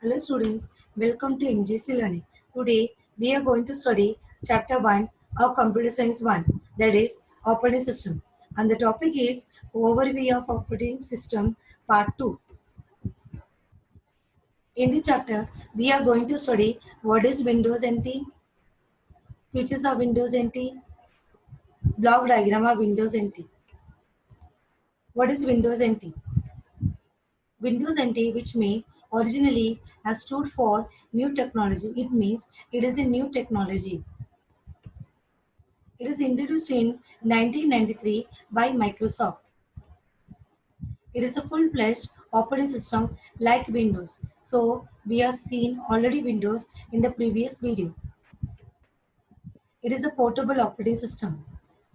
Hello students, welcome to MGC Learning. Today we are going to study chapter 1 of Computer Science 1, that is operating system. And the topic is overview of operating system part 2. In the chapter we are going to study what is Windows NT, features of Windows NT, block diagram of Windows NT. What is Windows NT? Windows NT, which may originally have stood for new technology, it means it is a new technology. It is introduced in 1993 by Microsoft. It is a full-fledged operating system like Windows. So we have seen already Windows in the previous video. It is a portable operating system.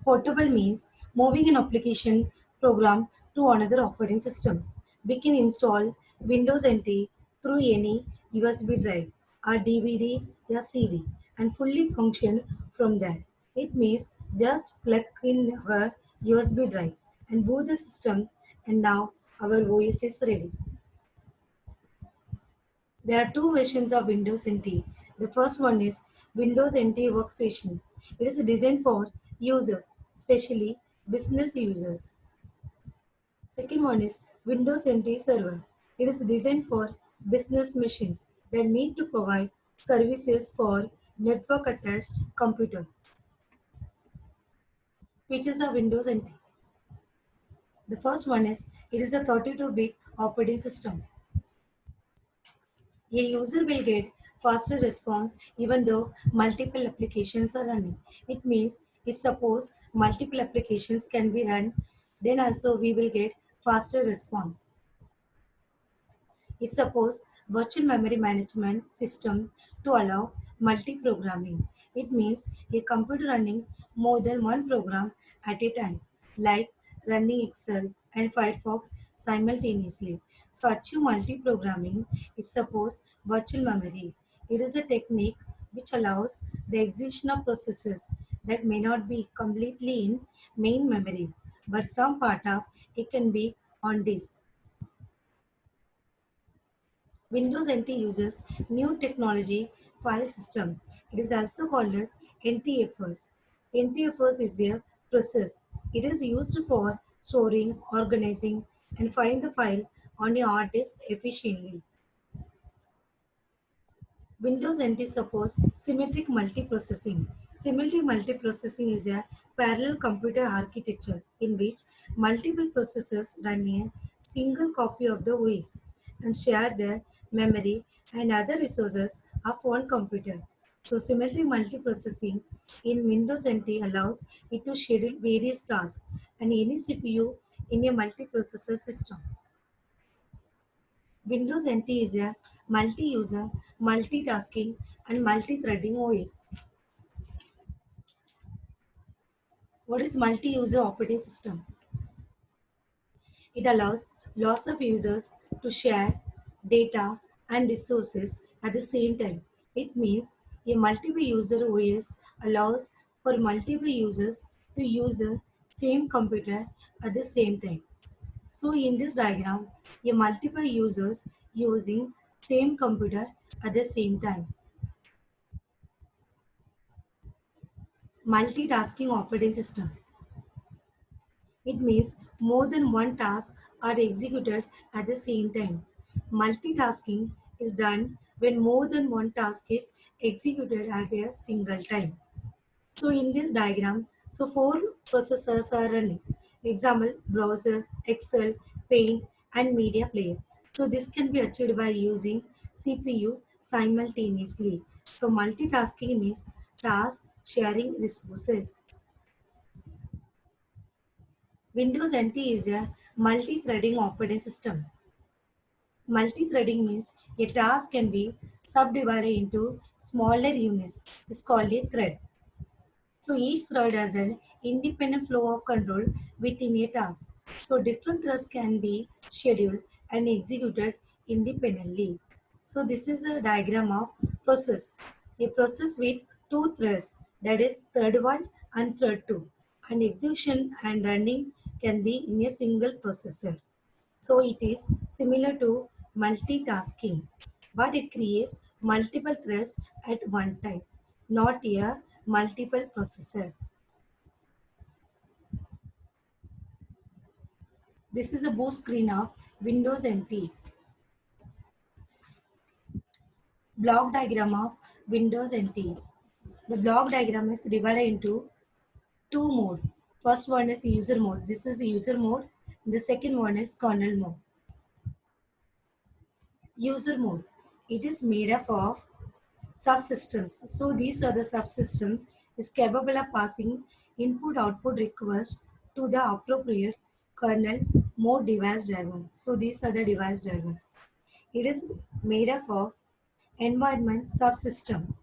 Portable means moving an application program to another operating system. We can install Windows NT through any USB drive or DVD or CD and fully function from there. It means just plug in our USB drive and boot the system, and now our OS is ready. There are two versions of Windows NT. The first one is Windows NT Workstation. It is designed for users, especially business users. Second one is Windows NT Server. It is designed for business machines that need to provide services for network attached computers. Features of Windows NT. The first one is it is a 32-bit operating system. A user will get faster response even though multiple applications are running. It means if suppose multiple applications can be run, then also we will get faster response. If suppose virtual memory management system to allow multi-programming. It means a computer running more than one program at a time, like running Excel and Firefox simultaneously. So achieve multi-programming is suppose virtual memory. It is a technique which allows the execution of processes that may not be completely in main memory, but some part of it can be on disk. Windows NT uses New Technology File System. It is also called as NTFS. NTFS is a process. It is used for storing, organizing, and find the file on a hard disk efficiently. Windows NT supports symmetric multiprocessing. Symmetric multiprocessing is a parallel computer architecture in which multiple processors run a single copy of the OS and share their memory and other resources of one computer. So, symmetric multiprocessing in Windows NT allows it to schedule various tasks and any CPU in a multiprocessor system. Windows NT is a multi-user, multitasking, and multi-threading OS. What is multi-user operating system? It allows lots of users to share data and resources at the same time. It means a multiple user OS allows for multiple users to use the same computer at the same time. So in this diagram, a multiple users using same computer at the same time. Multitasking operating system. It means more than one task are executed at the same time. Multitasking is done when more than one task is executed at a single time. So in this diagram, so four processors are running. Example, browser, Excel, Paint, and media player. So this can be achieved by using CPU simultaneously. So multitasking means task sharing resources. Windows NT is a multi-threading operating system. Multi-threading means a task can be subdivided into smaller units. It's called a thread. So each thread has an independent flow of control within a task. So different threads can be scheduled and executed independently. So this is a diagram of process. A process with two threads, that is thread 1 and thread 2. And execution and running can be in a single processor. So it is similar to multitasking. but it creates multiple threads at one time, not a multiple processor. This is a boot screen of Windows NT. Block diagram of Windows NT. The block diagram is divided into two modes. First one is user mode. This is user mode. The second one is kernel mode. User mode. It is made up of subsystems. So these are the subsystem is capable of passing input-output request to the appropriate kernel mode device driver. So these are the device drivers. It is made up of environment subsystem.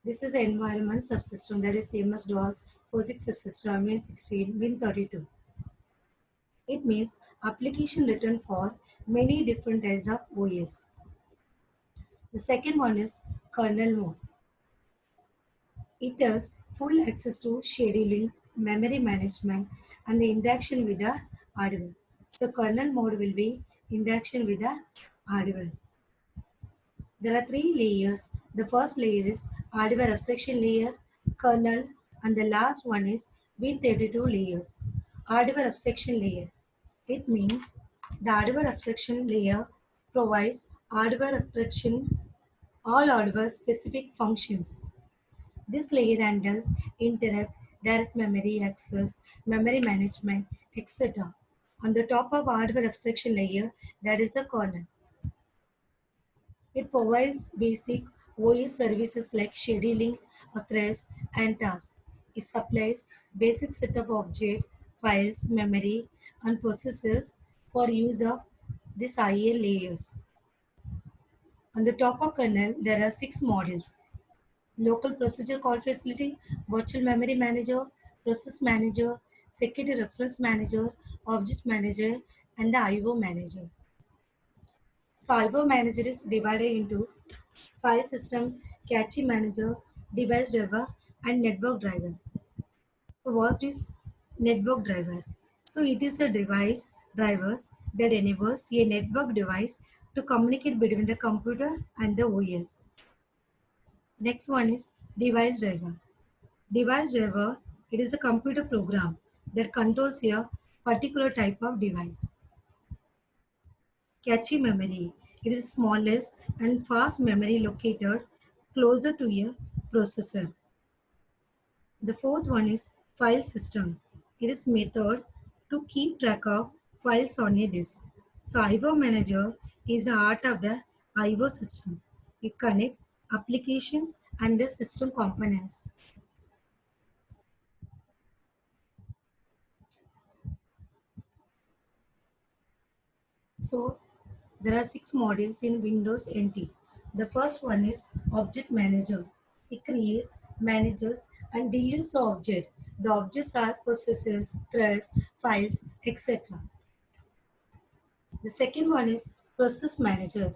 This is an environment subsystem, that is MS-DOS, POSIX subsystem, Win16, Win32. It means application written for many different types of OS. The second one is kernel mode. It has full access to scheduling, memory management, and the interaction with the hardware. So kernel mode will be interaction with the hardware. There are three layers. The first layer is hardware abstraction layer, kernel, and the last one is Win32 layers. Hardware abstraction layer. It means the hardware abstraction layer provides hardware abstraction all hardware specific functions. This layer handles interrupt, direct memory access, memory management, etc. On the top of hardware abstraction layer, there is a kernel. It provides basic OS services like scheduling, threads, and tasks. It supplies basic set of object, files, memory, and processors for use of these IA layers. On the top of kernel, there are 6 modules: local procedure call facility, virtual memory manager, process manager, security reference manager, object manager, and the IO manager. So IO manager is divided into file system, cache manager, device driver, and network drivers. So what is network drivers? So it is a device drivers that enables a network device to communicate between the computer and the OS. Next one is device driver. Device driver, it is a computer program that controls a particular type of device. Cache memory, it is the smallest and fast memory located closer to a processor. The fourth one is file system. It is method to keep track of files on a disk. So IO manager is the heart of the IO system. It connects applications and the system components. So there are 6 modules in Windows NT. The first one is Object Manager. It creates, manages, and delivers the object. The objects are processors, threads, files, etc. The second one is Process Manager.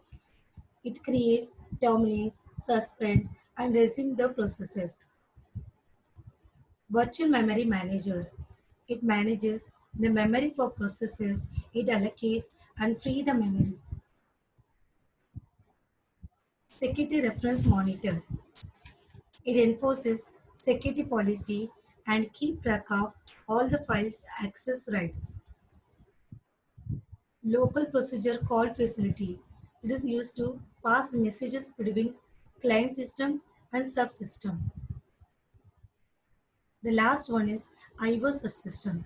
It creates, terminates, suspend, and resume the processes. Virtual Memory Manager. It manages the memory for processes. It allocates and free the memory. Security Reference Monitor. It enforces security policy and keep track of all the files access rights. Local procedure call facility. It is used to pass messages between client system and subsystem. The last one is IO subsystem.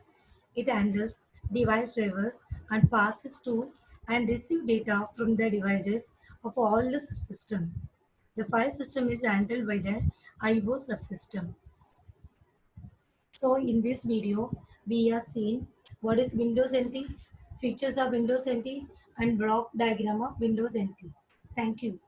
It handles device drivers and passes to and receive data from the devices of all the subsystem. The file system is handled by the IO subsystem. So in this video, we are seeing what is Windows NT, features of Windows NT, and block diagram of Windows NT. Thank you.